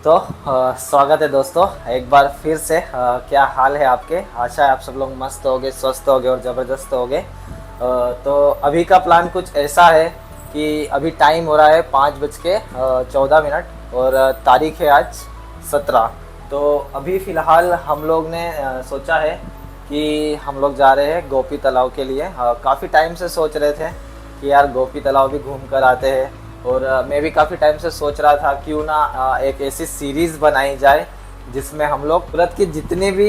तो स्वागत है दोस्तों एक बार फिर से। क्या हाल है आपके? आशा है आप सब लोग मस्त होगे, स्वस्थ होगे और ज़बरदस्त होगे। तो अभी का प्लान कुछ ऐसा है कि अभी टाइम हो रहा है 5:14 और तारीख है आज 17। तो अभी फ़िलहाल हम लोग ने सोचा है कि हम लोग जा रहे हैं गोपी तालाब के लिए। काफ़ी टाइम से सोच रहे थे कि यार गोपी तालाब भी घूम कर आते हैं। और मैं भी काफ़ी टाइम से सोच रहा था क्यों ना एक ऐसी सीरीज़ बनाई जाए जिसमें हम लोग भारत की जितनी भी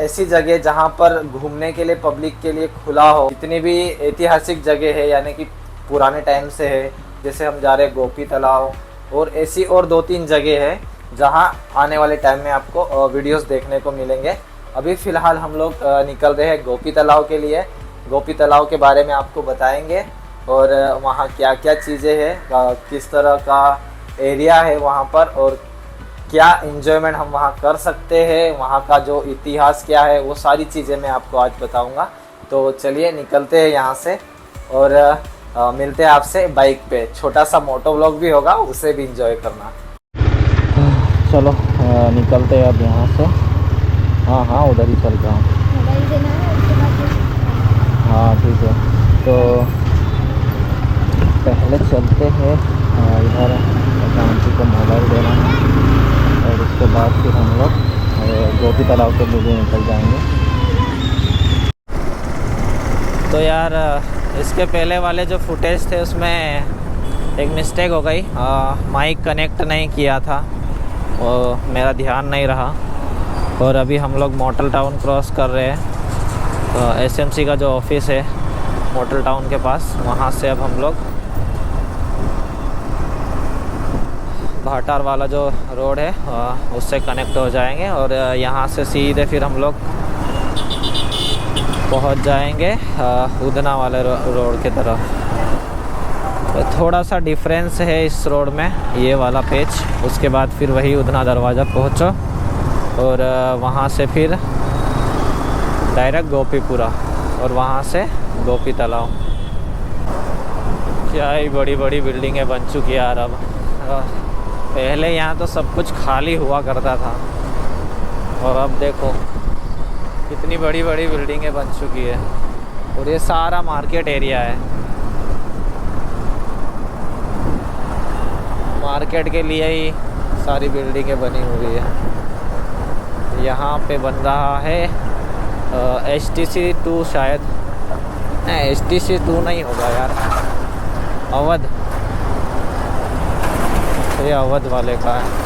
ऐसी जगह जहाँ पर घूमने के लिए पब्लिक के लिए खुला हो, जितनी भी ऐतिहासिक जगह है यानी कि पुराने टाइम से है, जैसे हम जा रहे हैं गोपी तालाब, और ऐसी और 2-3 जगह है जहाँ आने वाले टाइम में आपको वीडियोस देखने को मिलेंगे। अभी फ़िलहाल हम लोग निकल रहे हैं गोपी तालाब के लिए। गोपी तालाब के बारे में आपको बताएंगे और वहाँ क्या क्या चीज़ें हैं, किस तरह का एरिया है वहाँ पर, और क्या एंजॉयमेंट हम वहाँ कर सकते हैं, वहाँ का जो इतिहास क्या है, वो सारी चीज़ें मैं आपको आज बताऊँगा। तो चलिए निकलते हैं यहाँ से और मिलते हैं आपसे बाइक पे। छोटा सा मोटो व्लॉग भी होगा, उसे भी इंजॉय करना। चलो निकलते हैं अब यहाँ से। हाँ उधर ही चल रहा हूँ। हाँ ठीक है, तो पहले चलते हैं इधर आंटी को मोबाइल देना है और उसके बाद फिर हम लोग गोपी तालाब के लिए निकल जाएंगे। तो यार इसके पहले वाले जो फुटेज थे उसमें एक मिस्टेक हो गई, माइक कनेक्ट नहीं किया था और मेरा ध्यान नहीं रहा। और अभी हम लोग मॉडल टाउन क्रॉस कर रहे हैं, तो एसएमसी का जो ऑफिस है मॉडल टाउन के पास, वहाँ से अब हम लोग भाटार वाला जो रोड है उससे कनेक्ट हो जाएंगे और यहाँ से सीधे फिर हम लोग पहुँच जाएंगे उधना वाले रोड की तरफ। तो थोड़ा सा डिफरेंस है इस रोड में, ये वाला पेज, उसके बाद फिर वही उधना दरवाज़ा पहुँचो और वहाँ से फिर डायरेक्ट गोपीपुरा और वहाँ से गोपी तालाब। क्या ही बड़ी बड़ी बिल्डिंगें बन चुकी है यार। अब पहले यहाँ तो सब कुछ खाली हुआ करता था और अब देखो कितनी बड़ी बड़ी बिल्डिंगें बन चुकी है और ये सारा मार्केट एरिया है। मार्केट के लिए ही सारी बिल्डिंगें बनी हुई है। यहाँ पे बन रहा है HTC 2 शायद, नहीं HTC 2 नहीं होगा यार, अवध, ये अवध वाले का है।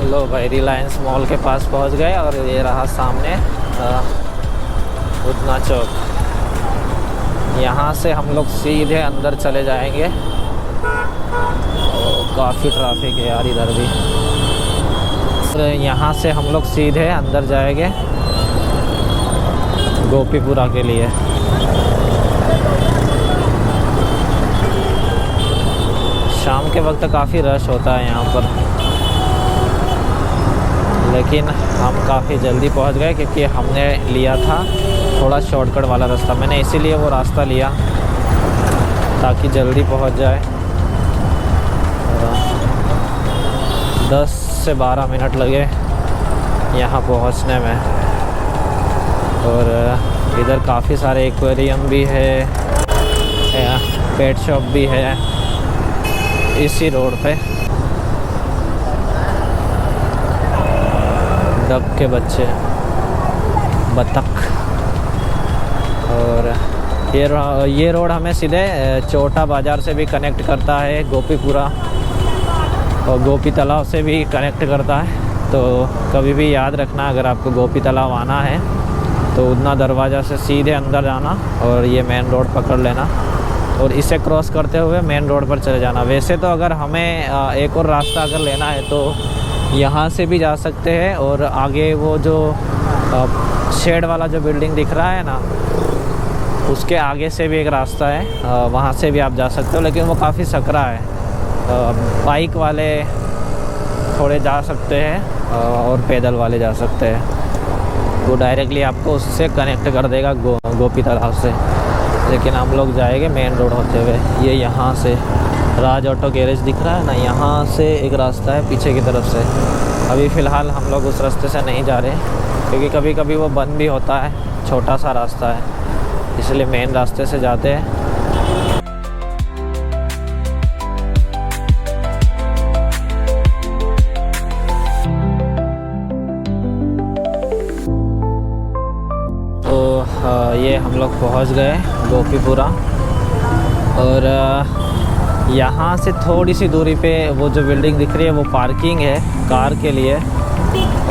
लो भाई, रिलायंस मॉल के पास पहुंच गए और ये रहा सामने उधना चौक। यहाँ से हम लोग सीधे अंदर चले जाएंगे। काफ़ी ट्रैफिक है यार इधर भी। और यहाँ से हम लोग सीधे अंदर जाएंगे गोपीपुरा के लिए। शाम के वक्त काफ़ी रश होता है यहाँ पर, लेकिन हम काफ़ी जल्दी पहुंच गए क्योंकि हमने लिया था थोड़ा शॉर्टकट वाला रास्ता। मैंने इसीलिए वो रास्ता लिया ताकि जल्दी पहुंच जाए। 10 से 12 मिनट लगे यहाँ पहुंचने में। और इधर काफ़ी सारे एक्वेरियम भी है, पेट शॉप भी है इसी रोड पे। डक के बच्चे, बतख। और ये रोड हमें सीधे छोटा बाज़ार से भी कनेक्ट करता है गोपीपुरा। और गोपी तालाब से भी कनेक्ट करता है। तो कभी भी याद रखना, अगर आपको गोपी तालाब आना है तो उड़ना दरवाज़ा से सीधे अंदर जाना और ये मेन रोड पकड़ लेना और इसे क्रॉस करते हुए मेन रोड पर चले जाना। वैसे तो अगर हमें एक और रास्ता अगर लेना है तो यहाँ से भी जा सकते हैं और आगे वो जो शेड वाला जो बिल्डिंग दिख रहा है ना, उसके आगे से भी एक रास्ता है, वहाँ से भी आप जा सकते हो, लेकिन वो काफ़ी सकरा है। बाइक वाले थोड़े जा सकते हैं और पैदल वाले जा सकते हैं। वो डायरेक्टली आपको उससे कनेक्ट कर देगा गोपी तालाब से, लेकिन हम लोग जाएंगे मेन रोड होते हुए। ये यहाँ से राज ऑटो गैरेज दिख रहा है ना, यहाँ से एक रास्ता है पीछे की तरफ से। अभी फ़िलहाल हम लोग उस रास्ते से नहीं जा रहे क्योंकि कभी कभी वो बंद भी होता है, छोटा सा रास्ता है, इसलिए मेन रास्ते से जाते हैं। तो ये हम लोग पहुंच गए गोपीपुरा और यहाँ से थोड़ी सी दूरी पे वो जो बिल्डिंग दिख रही है वो पार्किंग है कार के लिए,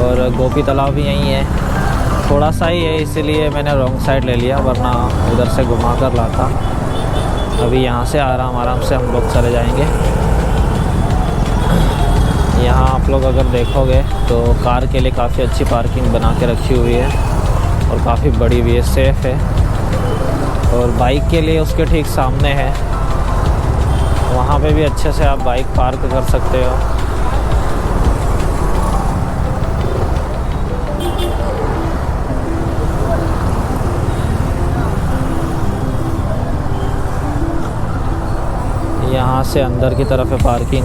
और गोपी तालाब भी यहीं है, थोड़ा सा ही है, इसीलिए मैंने रॉन्ग साइड ले लिया, वरना उधर से घुमा कर लाता। अभी यहाँ से आराम से हम लोग चले जाएंगे। यहाँ आप लोग अगर देखोगे तो कार के लिए काफ़ी अच्छी पार्किंग बना के रखी हुई है और काफ़ी बड़ी भी है, सेफ़ है। और बाइक के लिए उसके ठीक सामने है, वहाँ पे भी अच्छे से आप बाइक पार्क कर सकते हो। यहाँ से अंदर की तरफ है पार्किंग।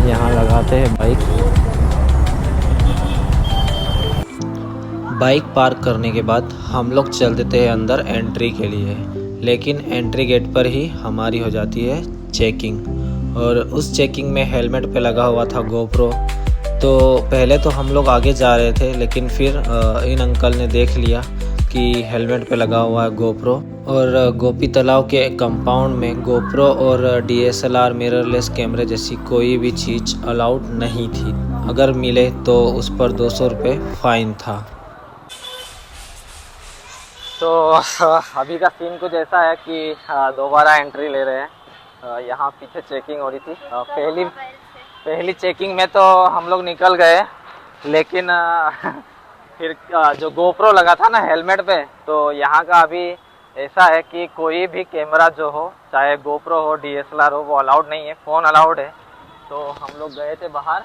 यहाँ लगाते हैं बाइक पार्क करने के बाद हम लोग चल देते हैं अंदर एंट्री के लिए, लेकिन एंट्री गेट पर ही हमारी हो जाती है चेकिंग। और उस चेकिंग में हेलमेट पे लगा हुआ था गोप्रो। तो पहले तो हम लोग आगे जा रहे थे, लेकिन फिर इन अंकल ने देख लिया कि हेलमेट पे लगा हुआ है गोप्रो, और गोपी तालाब के कंपाउंड में गोप्रो और DSLR मिररलेस कैमरे जैसी कोई भी चीज़ अलाउड नहीं थी। अगर मिले तो उस पर 200 रुपये फ़ाइन था। तो अभी का सीन कुछ ऐसा है कि दोबारा एंट्री ले रहे हैं। यहाँ पीछे चेकिंग हो रही थी। पहली चेकिंग में तो हम लोग निकल गए, लेकिन फिर जो गोप्रो लगा था ना हेलमेट पे, तो यहाँ का अभी ऐसा है कि कोई भी कैमरा जो हो, चाहे गोप्रो हो DSLR हो, वो अलाउड नहीं है, फ़ोन अलाउड है। तो हम लोग गए थे बाहर,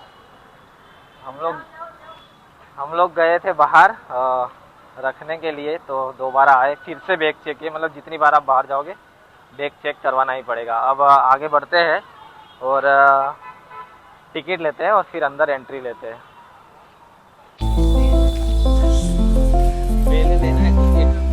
हम लोग गए थे बाहर रखने के लिए, तो दोबारा आए, फिर से बैग चेक किए। मतलब जितनी बार आप बाहर जाओगे बैग चेक करवाना ही पड़ेगा। अब आगे बढ़ते हैं और टिकट लेते हैं और फिर अंदर एंट्री लेते हैं। पहले लेना है टिकट।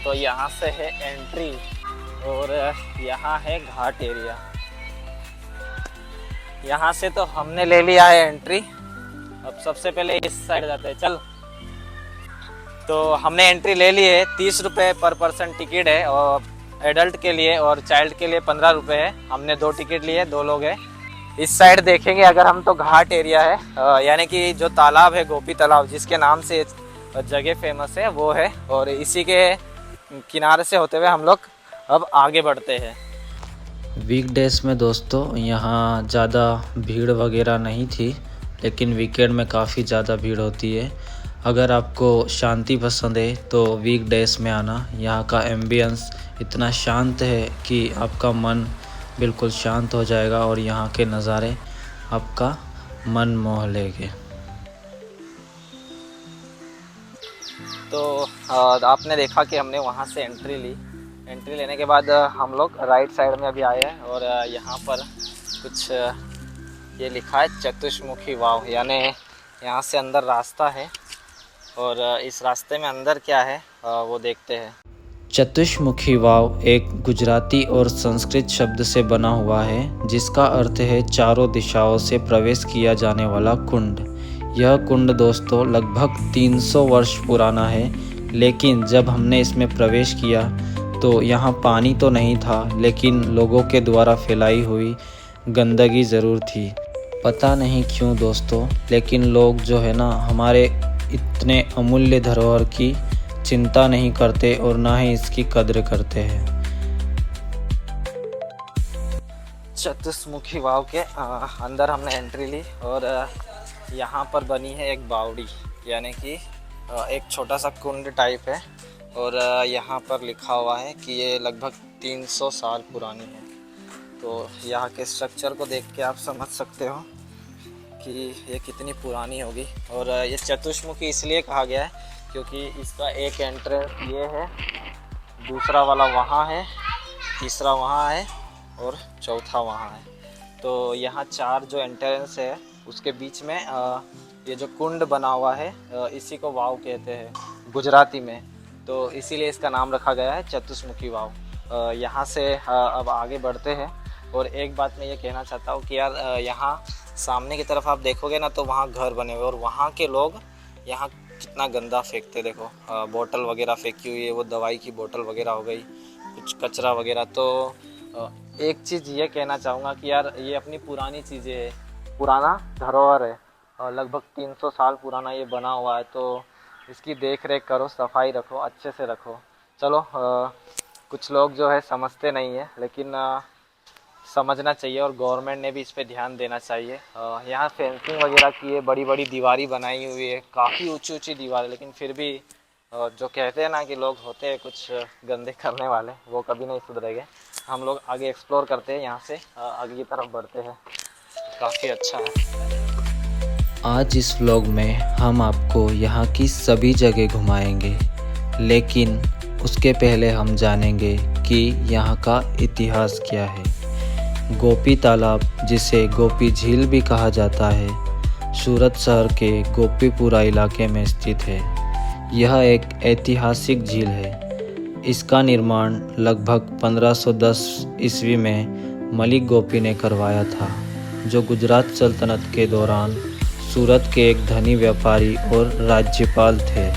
तो यहाँ से है एंट्री और यहाँ है घाट एरिया। यहाँ से तो हमने ले लिया है एंट्री। अब सबसे पहले इस साइड जाते हैं, चल। तो हमने एंट्री ले ली है, 30 रुपये पर पर्सन टिकट है, और एडल्ट के लिए और चाइल्ड के लिए 15 रुपये है। हमने 2 टिकट लिए, 2 लोग हैं। इस साइड देखेंगे अगर हम तो घाट एरिया है, यानी कि जो तालाब है गोपी तालाब, जिसके नाम से जगह फेमस है, वो है। और इसी के किनारे से होते हुए हम लोग अब आगे बढ़ते हैं। वीकडेज में दोस्तों यहाँ ज़्यादा भीड़ वगैरह नहीं थी, लेकिन वीकेंड में काफ़ी ज़्यादा भीड़ होती है। अगर आपको शांति पसंद है तो वीकडेज में आना। यहाँ का एम्बियंस इतना शांत है कि आपका मन बिल्कुल शांत हो जाएगा और यहाँ के नज़ारे आपका मन मोह लेंगे। तो आपने देखा कि हमने वहाँ से एंट्री ली। एंट्री लेने के बाद हम लोग राइट साइड में अभी आए हैं और यहाँ पर कुछ ये लिखा है चतुष्मुखी वाव, यानी यहाँ से अंदर रास्ता है और इस रास्ते में अंदर क्या है वो देखते हैं। चतुष्मुखी वाव एक गुजराती और संस्कृत शब्द से बना हुआ है जिसका अर्थ है चारों दिशाओं से प्रवेश किया जाने वाला कुंड। यह कुंड दोस्तों लगभग 300 वर्ष पुराना है, लेकिन जब हमने इसमें प्रवेश किया तो यहाँ पानी तो नहीं था, लेकिन लोगों के द्वारा फैलाई हुई गंदगी ज़रूर थी। पता नहीं क्यों दोस्तों, लेकिन लोग जो है ना हमारे इतने अमूल्य धरोहर की चिंता नहीं करते और ना ही इसकी कद्र करते हैं। चतुष्मुखी वाव के अंदर हमने एंट्री ली और यहाँ पर बनी है एक बावड़ी, यानी कि एक छोटा सा कुंड टाइप है और यहाँ पर लिखा हुआ है कि ये लगभग 300 साल पुरानी है। तो यहाँ के स्ट्रक्चर को देख के आप समझ सकते हो कि ये कितनी पुरानी होगी। और ये चतुष्मुखी इसलिए कहा गया है क्योंकि इसका एक एंट्रेंस ये है, दूसरा वाला वहाँ है, तीसरा वहाँ है और चौथा वहाँ है। तो यहाँ 4 जो एंट्रेंस है उसके बीच में ये जो कुंड बना हुआ है इसी को वाव कहते हैं गुजराती में, तो इसीलिए इसका नाम रखा गया है चतुष्मुखी वाव। यहाँ से अब आगे बढ़ते हैं और एक बात मैं ये कहना चाहता हूँ कि यार यहाँ सामने की तरफ आप देखोगे ना तो वहाँ घर बने हुए और वहाँ के लोग यहाँ कितना गंदा फेंकते, देखो बोतल वगैरह फेंकी हुई है, वो दवाई की बोतल वगैरह हो गई, कुछ कचरा वगैरह। तो एक चीज़ ये कहना चाहूँगा कि यार ये अपनी पुरानी चीज़ें है, पुराना धरोहर है, लगभग 300 साल पुराना ये बना हुआ है, तो इसकी देख रेख करो, सफाई रखो, अच्छे से रखो। चलो कुछ लोग जो है समझते नहीं है, लेकिन समझना चाहिए और गवर्नमेंट ने भी इस पे ध्यान देना चाहिए। यहाँ फेंसिंग वगैरह की है, बड़ी बड़ी दीवारी बनाई हुई है, काफ़ी ऊंची ऊंची दीवार, लेकिन फिर भी जो कहते हैं ना कि लोग होते हैं कुछ गंदे करने वाले, वो कभी नहीं सुधरेंगे। हम लोग आगे एक्सप्लोर करते हैं, यहाँ से आगे की तरफ बढ़ते हैं, काफ़ी अच्छा है। आज इस व्लॉग में हम आपको यहाँ की सभी जगह घुमाएंगे, लेकिन उसके पहले हम जानेंगे कि यहाँ का इतिहास क्या है। गोपी तालाब, जिसे गोपी झील भी कहा जाता है, सूरत शहर के गोपीपुरा इलाके में स्थित है। यह एक ऐतिहासिक झील है। इसका निर्माण लगभग 1510 ईस्वी में मलिक गोपी ने करवाया था, जो गुजरात सल्तनत के दौरान सूरत के एक धनी व्यापारी और राज्यपाल थे।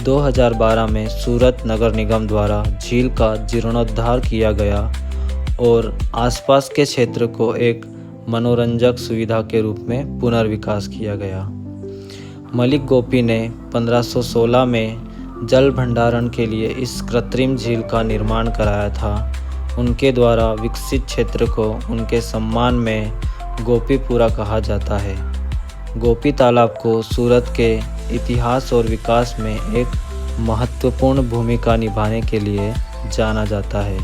2012 में सूरत नगर निगम द्वारा झील का जीर्णोद्धार किया गया और आसपास के क्षेत्र को एक मनोरंजक सुविधा के रूप में पुनर्विकास किया गया। मलिक गोपी ने 1516 में जल भंडारण के लिए इस कृत्रिम झील का निर्माण कराया था। उनके द्वारा विकसित क्षेत्र को उनके सम्मान में गोपीपुरा कहा जाता है। गोपी तालाब को सूरत के इतिहास और विकास में एक महत्वपूर्ण भूमिका निभाने के लिए जाना जाता है।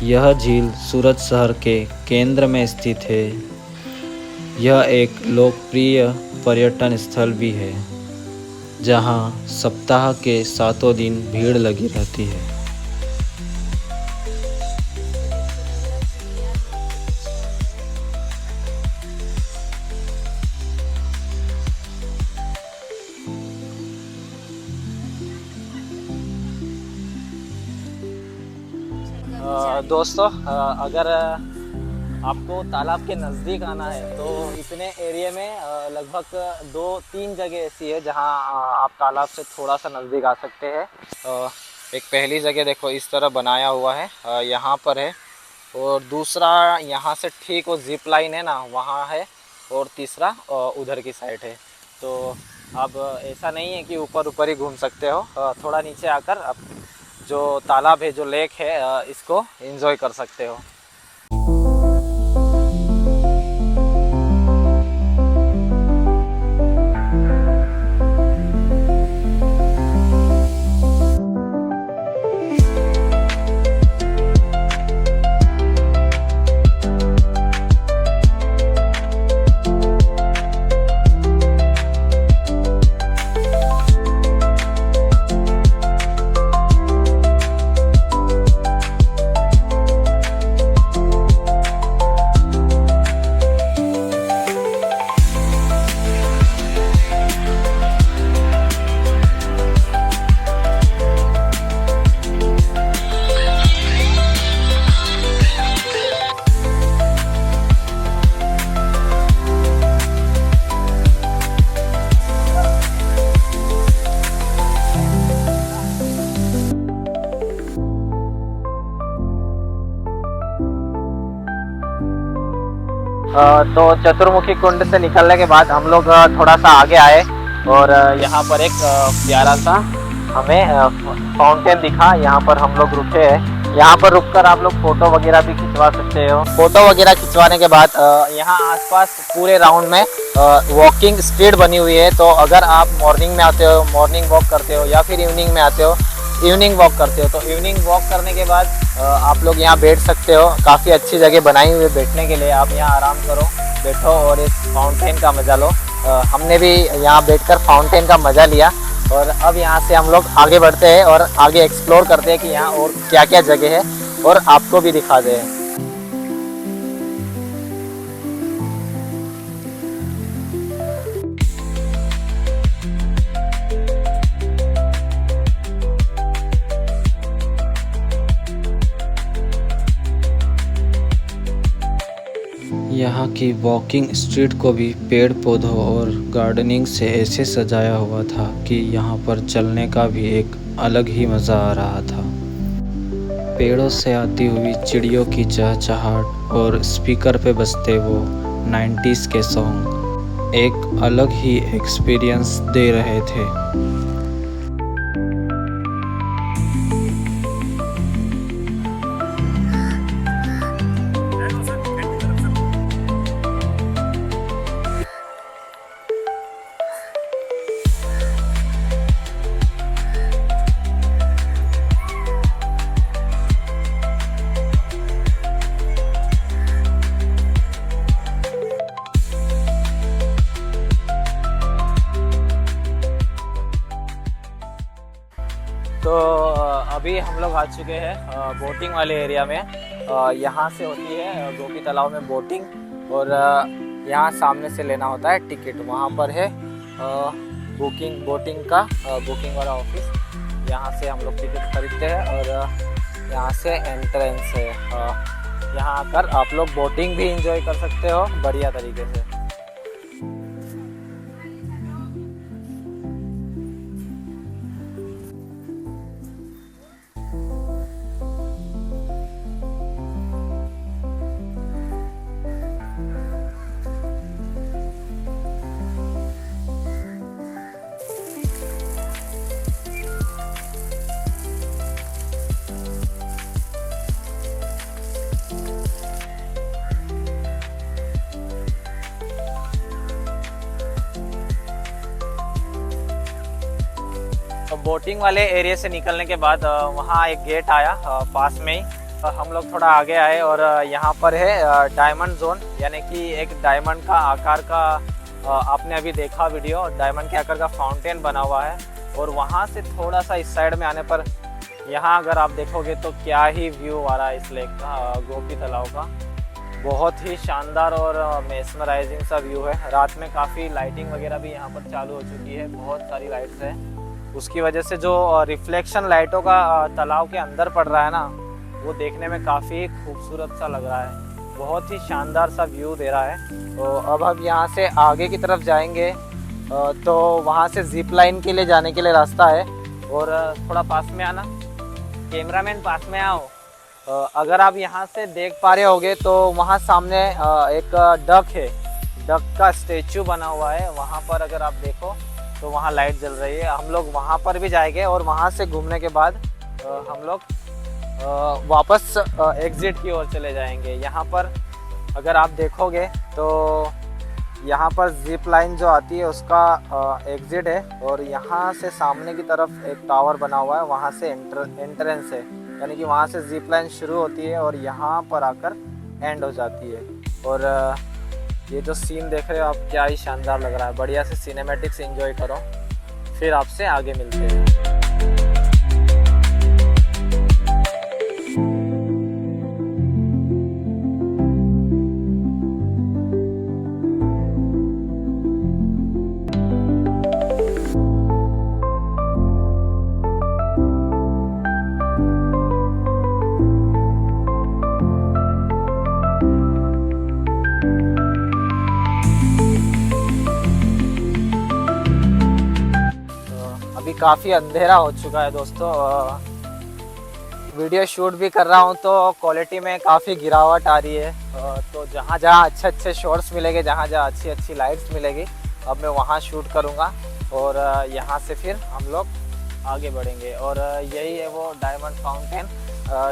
यह झील सूरत शहर के केंद्र में स्थित है। यह एक लोकप्रिय पर्यटन स्थल भी है, जहां सप्ताह के 7 दिन भीड़ लगी रहती है। दोस्तों अगर आपको तालाब के नज़दीक आना है तो इतने एरिया में लगभग 2-3 जगह ऐसी है जहां आप तालाब से थोड़ा सा नज़दीक आ सकते हैं। एक पहली जगह देखो इस तरह बनाया हुआ है, यहाँ पर है, और दूसरा यहाँ से ठीक वो जिप लाइन है ना वहाँ है, और तीसरा उधर की साइड है। तो अब ऐसा नहीं है कि ऊपर ऊपर ही घूम सकते हो, थोड़ा नीचे आकर आप जो तालाब है, जो लेक है, इसको एंजॉय कर सकते हो। तो चतुर्मुखी कुंड से निकलने के बाद हम लोग थोड़ा सा आगे आए और यहाँ पर एक प्यारा सा हमें फाउंटेन दिखा। यहाँ पर हम लोग रुके हैं। यहाँ पर रुककर आप लोग फोटो वगैरह भी खिंचवा सकते हो। फोटो वगैरह खिंचवाने के बाद यहाँ आसपास पूरे राउंड में वॉकिंग स्ट्रीट बनी हुई है। तो अगर आप मॉर्निंग में आते हो, मॉर्निंग वॉक करते हो, या फिर इवनिंग में आते हो, इवनिंग वॉक करते हो, तो इवनिंग वॉक करने के बाद आप लोग यहाँ बैठ सकते हो। काफ़ी अच्छी जगह बनाई हुई है बैठने के लिए। आप यहाँ आराम करो, बैठो और इस फाउंटेन का मज़ा लो। हमने भी यहाँ बैठकर फाउंटेन का मज़ा लिया और अब यहाँ से हम लोग आगे बढ़ते हैं और आगे एक्सप्लोर करते हैं कि यहाँ और क्या क्या जगह है और आपको भी दिखा दे। यहाँ की वॉकिंग स्ट्रीट को भी पेड़ पौधों और गार्डनिंग से ऐसे सजाया हुआ था कि यहाँ पर चलने का भी एक अलग ही मज़ा आ रहा था। पेड़ों से आती हुई चिड़ियों की चहचहाट और स्पीकर पे बजते वो 90s के सॉन्ग एक अलग ही एक्सपीरियंस दे रहे थे। तो अभी हम लोग आ चुके हैं बोटिंग वाले एरिया में। यहाँ से होती है गोपी तालाब में बोटिंग और यहाँ सामने से लेना होता है टिकट। वहाँ पर है बोटिंग वाला ऑफिस। यहाँ से हम लोग टिकट खरीदते हैं और यहाँ से एंट्रेंस है। यहाँ आकर आप लोग बोटिंग भी इंजॉय कर सकते हो बढ़िया तरीके से। बोटिंग वाले एरिया से निकलने के बाद वहाँ एक गेट आया पास में ही। हम लोग थोड़ा आगे आए और यहाँ पर है डायमंड जोन, यानी कि एक डायमंड का आकार का आपने अभी देखा वीडियो, डायमंड के आकार का फाउंटेन बना हुआ है। और वहाँ से थोड़ा सा इस साइड में आने पर यहाँ अगर आप देखोगे तो क्या ही व्यू आ रहा है इस लेक का, गोपी तालाब का। बहुत ही शानदार और मेस्मराइजिंग सा व्यू है। रात में काफ़ी लाइटिंग वगैरह भी यहाँ पर चालू हो चुकी है, बहुत सारी लाइट्स है। उसकी वजह से जो रिफ्लेक्शन लाइटों का तालाब के अंदर पड़ रहा है ना, वो देखने में काफ़ी खूबसूरत सा लग रहा है। बहुत ही शानदार सा व्यू दे रहा है। तो अब हम यहाँ से आगे की तरफ जाएंगे तो वहाँ से जिप लाइन के लिए जाने के लिए रास्ता है। और थोड़ा पास में आना, कैमरामैन पास में आओ। अगर आप यहाँ से देख पा रहे होगे तो वहाँ सामने एक डक है, डक का स्टेचू बना हुआ है। वहाँ पर अगर आप देखो तो वहाँ लाइट जल रही है। हम लोग वहाँ पर भी जाएंगे और वहाँ से घूमने के बाद हम लोग वापस एग्ज़िट की ओर चले जाएंगे। यहाँ पर अगर आप देखोगे तो यहाँ पर जिप लाइन जो आती है उसका एग्ज़िट है और यहाँ से सामने की तरफ एक टावर बना हुआ है, वहाँ से एंट्रेंस है। यानी कि वहाँ से जिप लाइन शुरू होती है और यहाँ पर आकर एंड हो जाती है। और ये जो सीन देख रहे हो आप, क्या ही शानदार लग रहा है। बढ़िया से सिनेमैटिक्स एंजॉय करो, फिर आपसे आगे मिलते हैं। अभी काफ़ी अंधेरा हो चुका है दोस्तों। वीडियो शूट भी कर रहा हूँ तो क्वालिटी में काफ़ी गिरावट आ रही है। तो जहाँ जहाँ अच्छे अच्छे शॉट्स मिलेंगे, जहाँ जहाँ अच्छी अच्छी लाइट्स मिलेगी, अब मैं वहाँ शूट करूँगा और यहाँ से फिर हम लोग आगे बढ़ेंगे। और यही है वो डायमंड फाउंटेन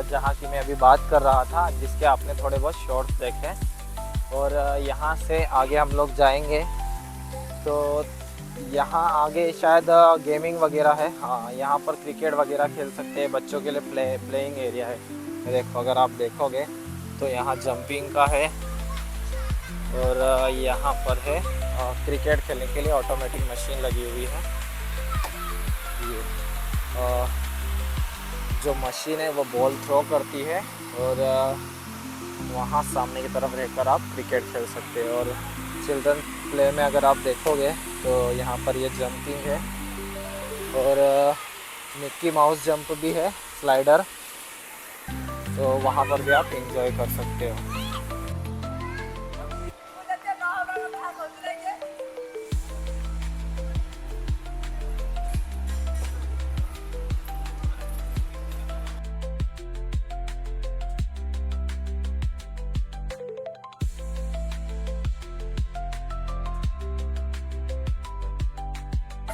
जहाँ की मैं अभी बात कर रहा था, जिसके आपने थोड़े बहुत शॉट्स देखे। और यहाँ से आगे हम लोग जाएंगे तो यहाँ आगे शायद गेमिंग वगैरह है। हाँ, यहाँ पर क्रिकेट वगैरह खेल सकते हैं, बच्चों के लिए प्लेइंग एरिया है। देखो, अगर आप देखोगे तो यहाँ जंपिंग का है और यहाँ पर है क्रिकेट खेलने के लिए ऑटोमेटिक मशीन लगी हुई है। ये जो मशीन है वो बॉल थ्रो करती है और वहाँ सामने की तरफ रहकर आप क्रिकेट खेल सकते हैं। और चिल्ड्रन प्ले में अगर आप देखोगे तो यहाँ पर ये जंपिंग है और मिक्की माउस जंप भी है, स्लाइडर, तो वहाँ पर भी आप एंजॉय कर सकते हो।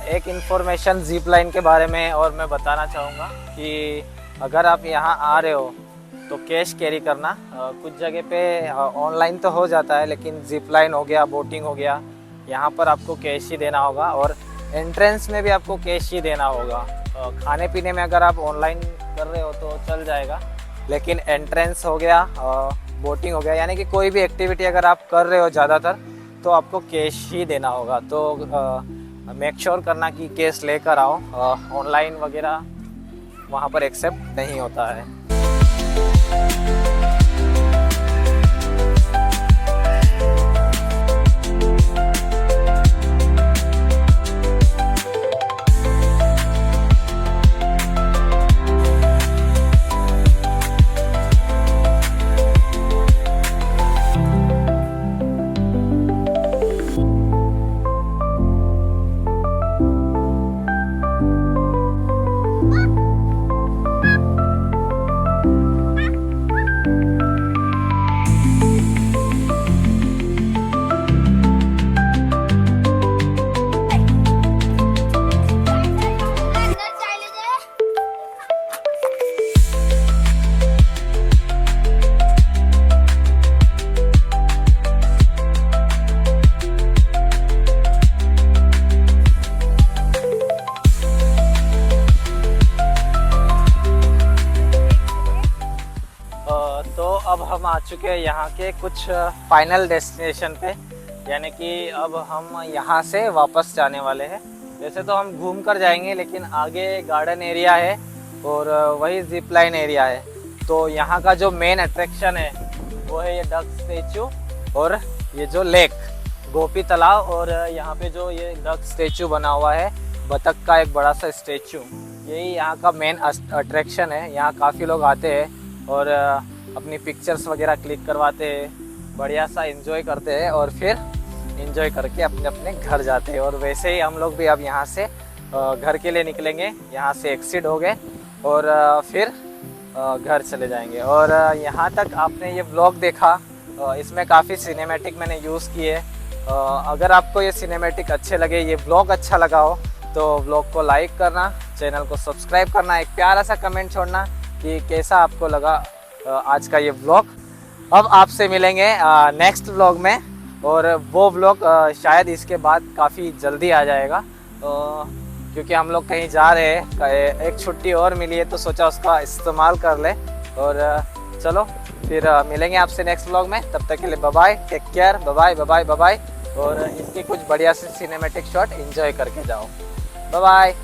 एक इन्फॉर्मेशन ज़िप लाइन के बारे में और मैं बताना चाहूँगा कि अगर आप यहाँ आ रहे हो तो कैश कैरी करना। कुछ जगह पे ऑनलाइन तो हो जाता है, लेकिन ज़िप लाइन हो गया, बोटिंग हो गया, यहाँ पर आपको कैश ही देना होगा। और एंट्रेंस में भी आपको कैश ही देना होगा। खाने पीने में अगर आप ऑनलाइन कर रहे हो तो चल जाएगा, लेकिन एंट्रेंस हो गया, बोटिंग हो गया, यानी कि कोई भी एक्टिविटी अगर आप कर रहे हो ज़्यादातर, तो आपको कैश ही देना होगा। तो मेक श्योर करना कि कैश लेकर आओ। ऑनलाइन वगैरह वहाँ पर एक्सेप्ट नहीं होता है। अब हम आ चुके हैं यहाँ के कुछ फाइनल डेस्टिनेशन पे, यानी कि अब हम यहाँ से वापस जाने वाले हैं। वैसे तो हम घूम कर जाएंगे, लेकिन आगे गार्डन एरिया है और वही जिप लाइन एरिया है। तो यहाँ का जो मेन अट्रैक्शन है वो है ये डक स्टेचू और ये जो लेक गोपी तालाब, और यहाँ पे जो ये डक स्टेचू बना हुआ है, बतख का एक बड़ा सा स्टेचू, यही यहाँ का मेन अट्रैक्शन है। यहाँ काफ़ी लोग आते हैं और अपनी पिक्चर्स वगैरह क्लिक करवाते हैं, बढ़िया सा एंजॉय करते हैं और फिर एंजॉय करके अपने अपने घर जाते हैं। और वैसे ही हम लोग भी अब यहाँ से घर के लिए निकलेंगे। यहाँ से एक्सिट हो गए और फिर घर चले जाएंगे। और यहाँ तक आपने ये व्लॉग देखा, इसमें काफ़ी सिनेमैटिक मैंने यूज़ किए। अगर आपको ये सिनेमैटिक अच्छे लगे, ये व्लॉग अच्छा लगा हो, तो व्लॉग को लाइक करना, चैनल को सब्सक्राइब करना, एक प्यारा सा कमेंट छोड़ना कि कैसा आपको लगा आज का ये व्लॉग। अब आपसे मिलेंगे नेक्स्ट व्लॉग में, और वो व्लॉग शायद इसके बाद काफ़ी जल्दी आ जाएगा, क्योंकि हम लोग कहीं जा रहे हैं, एक छुट्टी और मिली है तो सोचा उसका इस्तेमाल कर ले। और चलो फिर मिलेंगे आपसे नेक्स्ट व्लॉग में। तब तक के लिए bye bye, take care, bye bye bye bye. और इसकी कुछ बढ़िया से सिनेमैटिक शॉट एंजॉय करके जाओ। Bye bye.